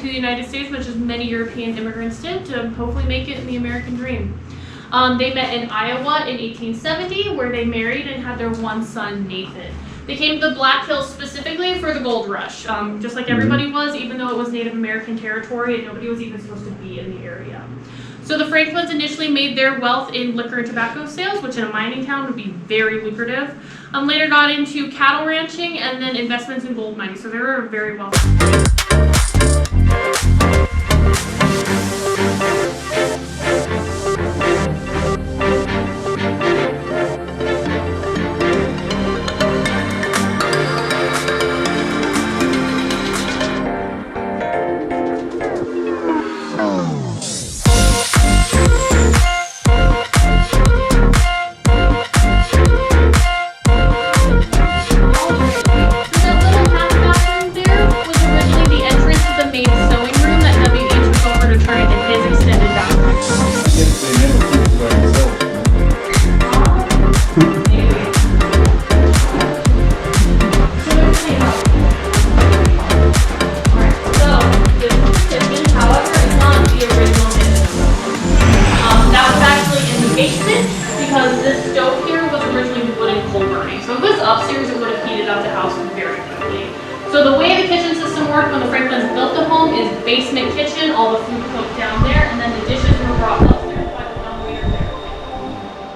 the United States, much as many European immigrants did, to hopefully make it in the American dream. They met in Iowa in 1870, where they married and had their one son, Nathan. They came to the Black Hills specifically for the gold rush, just like everybody was, even though it was Native American territory and nobody was even supposed to be in the area. So the Franklins initially made their wealth in liquor and tobacco sales, which in a mining town would be very lucrative. Later got into cattle ranching and then investments in gold mining, so they were very wealthy. Because this stove here was originally wooden coal burning. So if it was upstairs, it would have heated up the house very quickly. So the way the kitchen system worked when the Franklins built the home is basement kitchen, all the food cooked down there, and then the dishes were brought upstairs by the dumbwaiter there.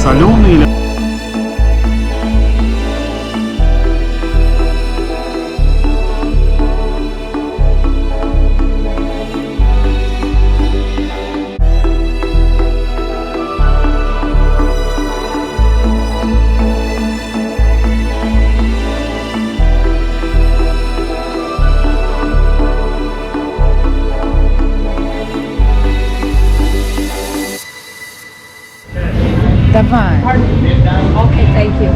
соленые. Давай. Okay, thank you.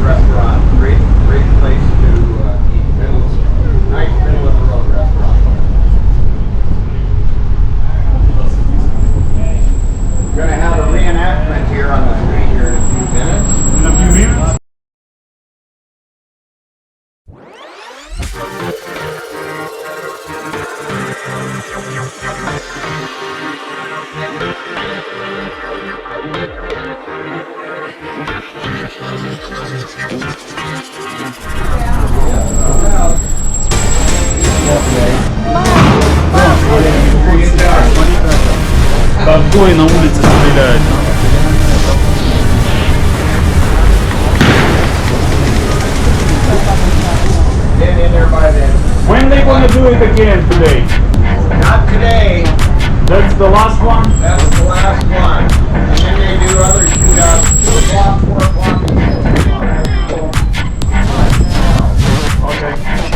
Restaurant, great place to eat. Nice middle of the road restaurant. We're going to have a reenactment here on the street here in a few minutes. In a few minutes? двое на улице стреляют. Been in there by then. When they gonna do it again today? Not today. That's the last one? That's the last one. And then they do other shootouts, 2 o'clock, 4 o'clock, and 6 o'clock. Okay.